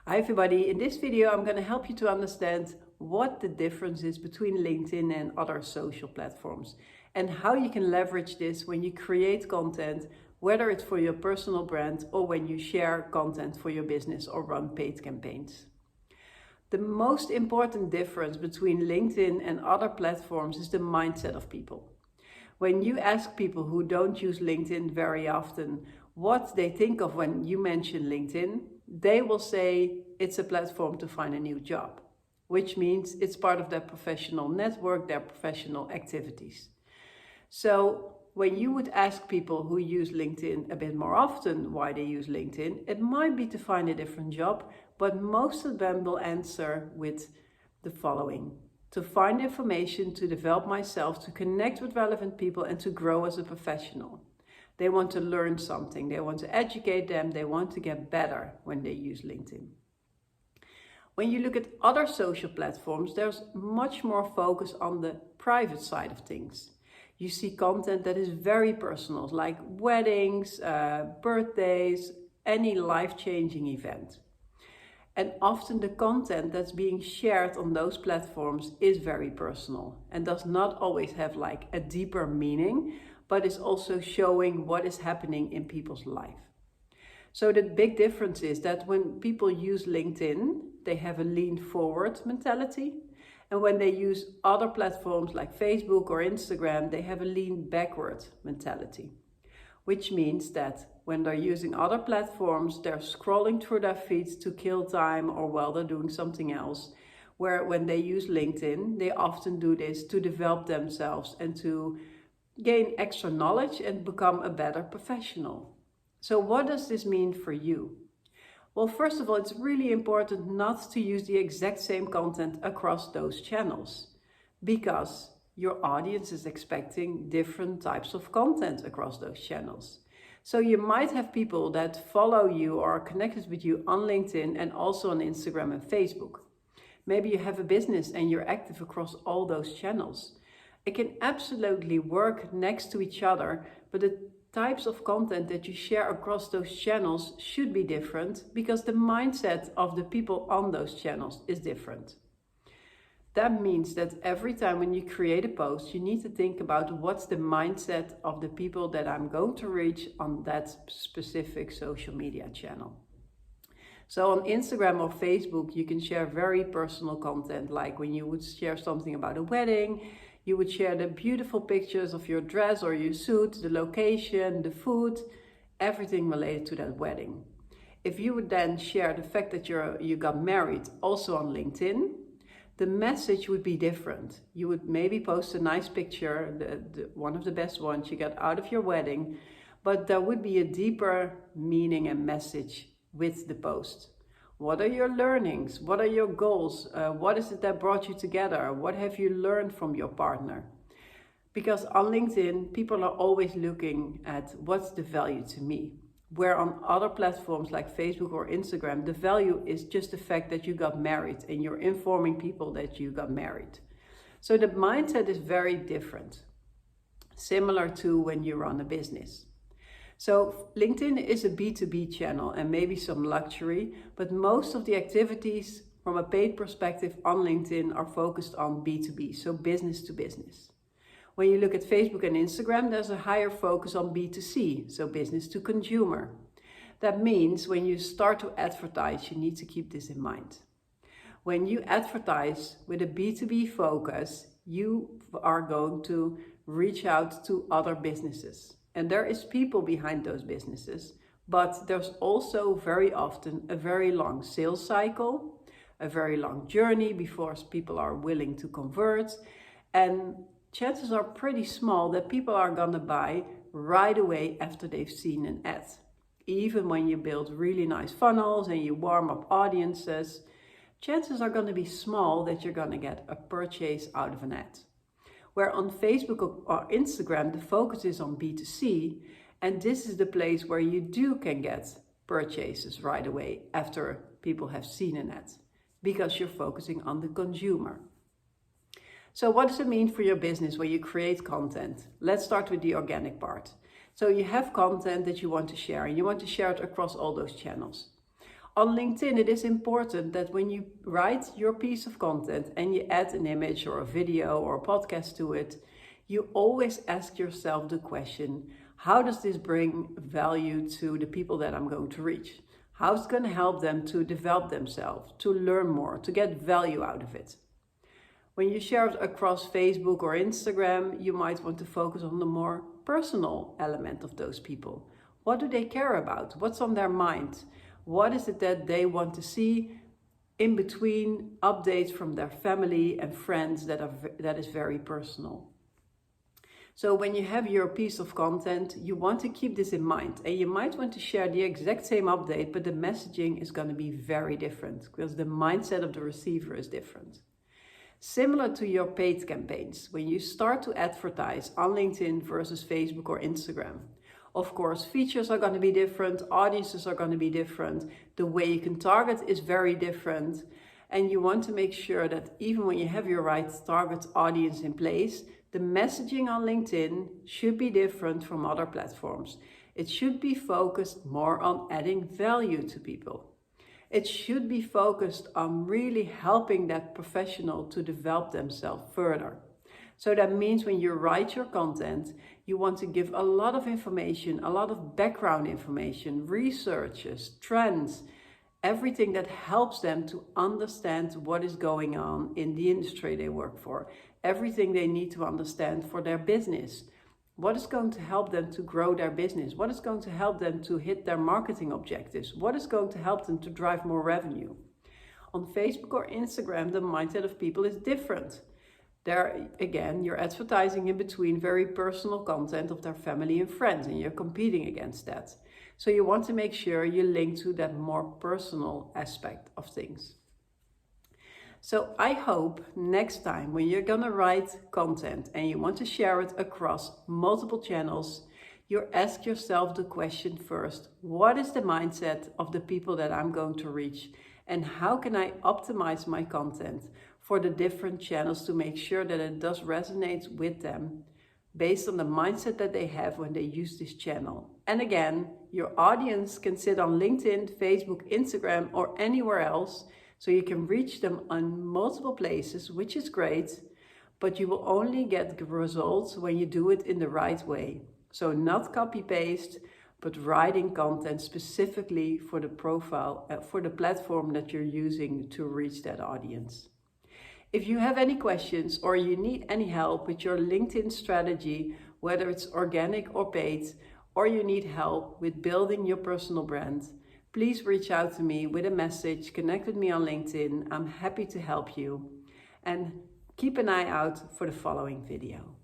Hi everybody, in this video I'm going to help you to understand what the difference is between LinkedIn and other social platforms and how you can leverage this when you create content, whether it's for your personal brand or when you share content for your business or run paid campaigns. The most important difference between LinkedIn and other platforms is the mindset of people. When you ask people who don't use LinkedIn very often what they think of when you mention LinkedIn, they will say it's a platform to find a new job, which means it's part of their professional network, their professional activities. So when you would ask people who use LinkedIn a bit more often why they use LinkedIn, it might be to find a different job, but most of them will answer with the following: to find information, to develop myself, to connect with relevant people, and to grow as a professional. They want to learn something, they want to educate them, they want to get better when they use LinkedIn. When you look at other social platforms, there's much more focus on the private side of things. You see content that is very personal, like weddings, birthdays, any life-changing event. And often the content that's being shared on those platforms is very personal and does not always have like a deeper meaning, but is also showing what is happening in people's life. So the big difference is that when people use LinkedIn, they have a lean forward mentality. And when they use other platforms like Facebook or Instagram, they have a lean backward mentality. Which means that when they're using other platforms, they're scrolling through their feeds to kill time or while they're doing something else. Where when they use LinkedIn, they often do this to develop themselves and to gain extra knowledge and become a better professional. So what does this mean for you? Well, first of all, it's really important not to use the exact same content across those channels, because your audience is expecting different types of content across those channels. So you might have people that follow you or are connected with you on LinkedIn and also on Instagram and Facebook. Maybe you have a business and you're active across all those channels. It can absolutely work next to each other, but the types of content that you share across those channels should be different because the mindset of the people on those channels is different. That means that every time when you create a post, you need to think about what's the mindset of the people that I'm going to reach on that specific social media channel. So on Instagram or Facebook, you can share very personal content, like when you would share something about a wedding, you would share the beautiful pictures of your dress or your suit, the location, the food, everything related to that wedding. If you would then share the fact that you got married also on LinkedIn, the message would be different. You would maybe post a nice picture, one of the best ones you got out of your wedding, but there would be a deeper meaning and message with the post. What are your learnings? What are your goals? What is it that brought you together? What have you learned from your partner? Because on LinkedIn, people are always looking at what's the value to me. Where on other platforms like Facebook or Instagram, the value is just the fact that you got married and you're informing people that you got married. So the mindset is very different, similar to when you run a business. So LinkedIn is a B2B channel and maybe some luxury, but most of the activities from a paid perspective on LinkedIn are focused on B2B, so business to business. When you look at Facebook and Instagram, there's a higher focus on B2C, so business to consumer. That means when you start to advertise, you need to keep this in mind. When you advertise with a B2B focus, you are going to reach out to other businesses. And there is people behind those businesses, but there's also very often a very long sales cycle, a very long journey before people are willing to convert. And chances are pretty small that people are gonna buy right away after they've seen an ad. Even when you build really nice funnels and you warm up audiences, chances are gonna be small that you're gonna get a purchase out of an ad. Where on Facebook or Instagram, the focus is on B2C, and this is the place where you can get purchases right away after people have seen an ad, because you're focusing on the consumer. So what does it mean for your business when you create content? Let's start with the organic part. So you have content that you want to share, and you want to share it across all those channels. On LinkedIn, it is important that when you write your piece of content and you add an image or a video or a podcast to it, you always ask yourself the question, how does this bring value to the people that I'm going to reach? How is it going to help them to develop themselves, to learn more, to get value out of it? When you share it across Facebook or Instagram, you might want to focus on the more personal element of those people. What do they care about? What's on their mind? What is it that they want to see in between updates from their family and friends that is very personal? So when you have your piece of content, you want to keep this in mind, and you might want to share the exact same update, but the messaging is going to be very different because the mindset of the receiver is different. Similar to your paid campaigns, when you start to advertise on LinkedIn versus Facebook or Instagram. Of course, features are going to be different, audiences are going to be different, the way you can target is very different, and you want to make sure that even when you have your right target audience in place, the messaging on LinkedIn should be different from other platforms. It should be focused more on adding value to people. It should be focused on really helping that professional to develop themselves further. So that means when you write your content, you want to give a lot of information, a lot of background information, researches, trends, everything that helps them to understand what is going on in the industry they work for, everything they need to understand for their business. What is going to help them to grow their business? What is going to help them to hit their marketing objectives? What is going to help them to drive more revenue? On Facebook or Instagram, the mindset of people is different. There, again, you're advertising in between very personal content of their family and friends, and you're competing against that. So you want to make sure you link to that more personal aspect of things. So I hope next time when you're gonna write content and you want to share it across multiple channels, you ask yourself the question first, what is the mindset of the people that I'm going to reach? And how can I optimize my content for the different channels to make sure that it does resonate with them based on the mindset that they have when they use this channel? And again, your audience can sit on LinkedIn, Facebook, Instagram, or anywhere else, so you can reach them on multiple places, which is great, but you will only get results when you do it in the right way. So not copy paste, but writing content specifically for the profile, for the platform that you're using to reach that audience. If you have any questions or you need any help with your LinkedIn strategy, whether it's organic or paid, or you need help with building your personal brand, please reach out to me with a message, connect with me on LinkedIn. I'm happy to help you. And keep an eye out for the following video.